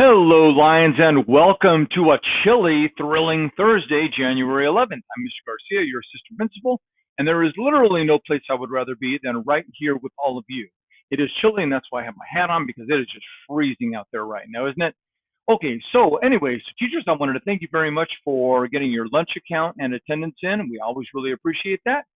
Hello, Lions, and welcome to a chilly, thrilling Thursday, January 11th. I'm Mr. Garcia, your assistant principal, and there is literally no place I would rather be than right here with all of you. It is chilly, and that's why I have my hat on because it is just freezing out there right now, isn't it? Okay, so anyways, teachers, I wanted to thank you very much for getting your lunch account and attendance in. We always really appreciate that.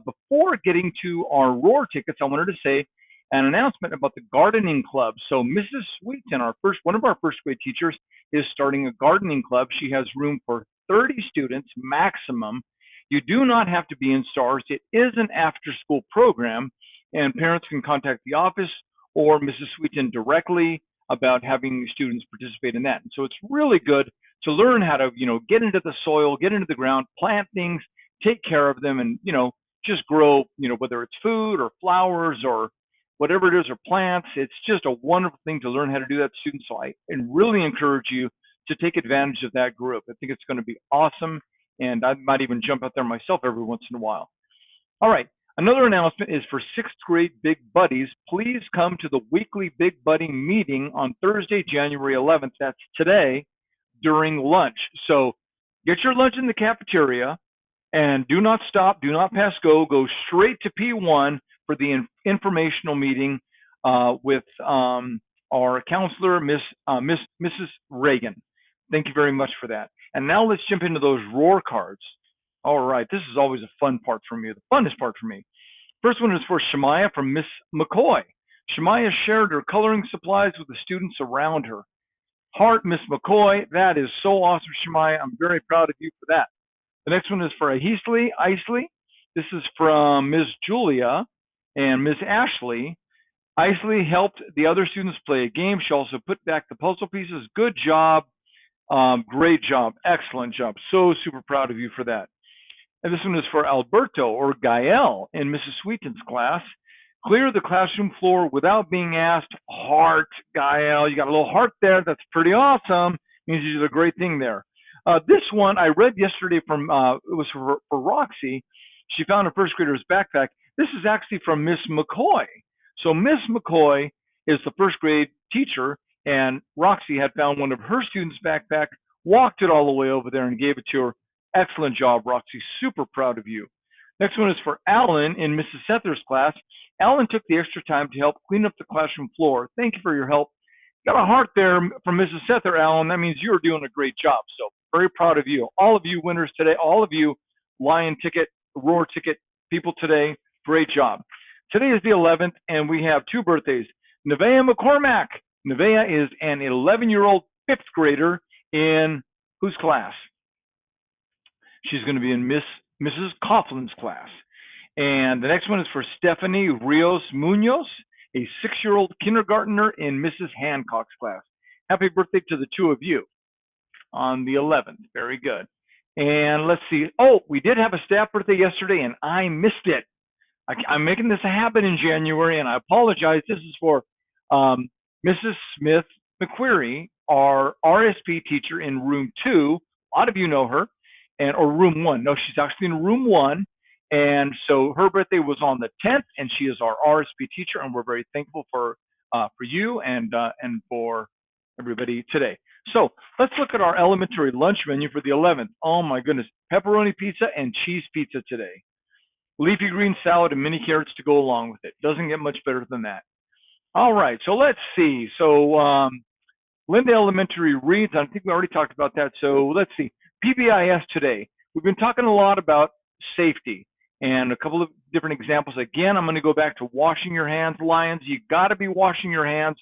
Before getting to our Roar tickets, I wanted to say an announcement about the gardening club. So Mrs. Sweeton, one of our first grade teachers, is starting a gardening club. She has room for 30 students maximum. You do not have to be in STARS. It is an after-school program, and parents can contact the office or Mrs. Sweeton directly about having students participate in that. And so it's really good to learn how to, get into the soil, get into the ground, plant things, take care of them, and just grow, whether it's food or flowers or whatever it is, or plants. It's just a wonderful thing to learn how to do that, students. So I really encourage you to take advantage of that group. I think it's going to be awesome, and I might even jump out there myself every once in a while. All right, another announcement is for sixth grade Big Buddies. Please come to the weekly Big Buddy meeting on Thursday, January 11th. That's today, during lunch. So get your lunch in the cafeteria, and do not stop, do not pass go. Go straight to P1 for the informational meeting with our counselor, Mrs. Reagan. Thank you very much for that. And now let's jump into those Roar cards. All right, this is always a fun part for me, the funnest part for me. First one is for Shemaya from Miss McCoy. Shemaya shared her coloring supplies with the students around her. Heart, Miss McCoy, that is so awesome, Shemaya. I'm very proud of you for that. The next one is for Isley. This is from Ms. Julia and Ms. Ashley. Isley helped the other students play a game. She also put back the puzzle pieces. Good job. Great job. Excellent job. So super proud of you for that. And this one is for Alberto or Gael in Mrs. Sweeton's class. Clear the classroom floor without being asked. Heart, Gael. You got a little heart there. That's pretty awesome. Means you did a great thing there. This one I read yesterday from, it was for Roxy. She found a first grader's backpack. This is actually from Miss McCoy. So Miss McCoy is the first grade teacher, and Roxy had found one of her students' backpack, walked it all the way over there and gave it to her. Excellent job, Roxy. Super proud of you. Next one is for Alan in Mrs. Sether's class. Alan took the extra time to help clean up the classroom floor. Thank you for your help. Got a heart there from Mrs. Sether, Alan. That means you're doing a great job. So very proud of you. All of you winners today, all of you Lion ticket, Roar ticket people today, great job. Today is the 11th, and we have two birthdays. Nevaeh McCormack. Nevaeh is an 11-year-old fifth grader in whose class? She's going to be in Mrs. Coughlin's class. And the next one is for Stephanie Rios Munoz, a 6-year-old kindergartner in Mrs. Hancock's class. Happy birthday to the two of you on the 11th. Very good. And let's see. Oh, we did have a staff birthday yesterday, and I missed it. I'm making this a habit in January, and I apologize. This is for Mrs. Smith McQuarrie, our RSP teacher in room 2. A lot of you know her, or room 1. No, she's actually in room 1. And so her birthday was on the 10th, and she is our RSP teacher, and we're very thankful for you and for everybody today. So let's look at our elementary lunch menu for the 11th. Oh my goodness, pepperoni pizza and cheese pizza today. Leafy green salad and mini carrots to go along with it. Doesn't get much better than that. All right, so let's see. So Linda Elementary reads, I think we already talked about that. So let's see. PBIS today. We've been talking a lot about safety and a couple of different examples. Again, I'm going to go back to washing your hands, Lions. You got to be washing your hands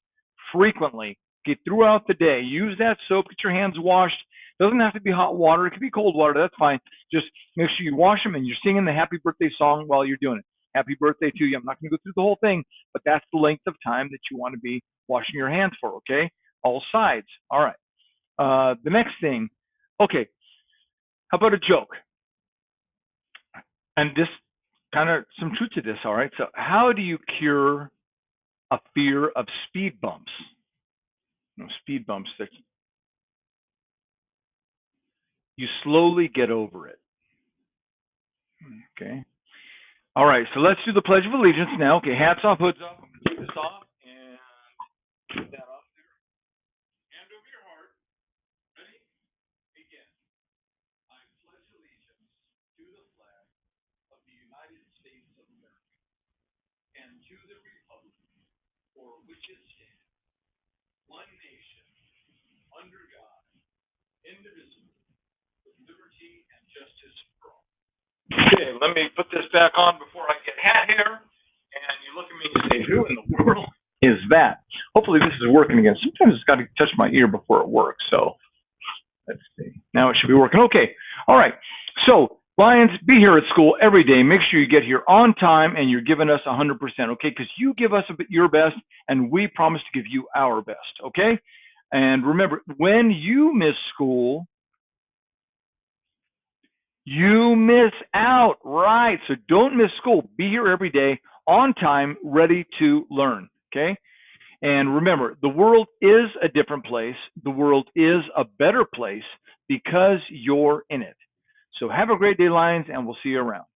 frequently. Okay, throughout the day. Use that soap. Get your hands washed. Doesn't have to be hot water. It could be cold water. That's fine. Just make sure you wash them and you're singing the happy birthday song while you're doing it. Happy birthday to you. I'm not going to go through the whole thing, but that's the length of time that you want to be washing your hands for, okay? All sides. All right. The next thing. Okay. How about a joke? And this kind of some truth to this, all right? So how do you cure a fear of speed bumps? Speed bumps that you slowly get over it. Okay. All right, so let's do the Pledge of Allegiance now. Okay, hats off, hoods off. I'm going to take this off and put that off there. open your heart. Ready? Begin. I pledge allegiance to the flag of the United States of America and to the republic for which it stands, one nation, under God, indivisible, with liberty and justice for all. Okay, let me put this back on before I get hat hair. And you look at me and say, who in the world is that? Hopefully this is working again. Sometimes it's got to touch my ear before it works. So let's see. Now it should be working. Okay. All right. So Lions, be here at school every day. Make sure you get here on time and you're giving us 100%, okay? Because you give us your best and we promise to give you our best, okay? And remember, when you miss school, you miss out, right? So don't miss school. Be here every day, on time, ready to learn, okay? And remember, the world is a different place. The world is a better place because you're in it. So have a great day, Lions, and we'll see you around.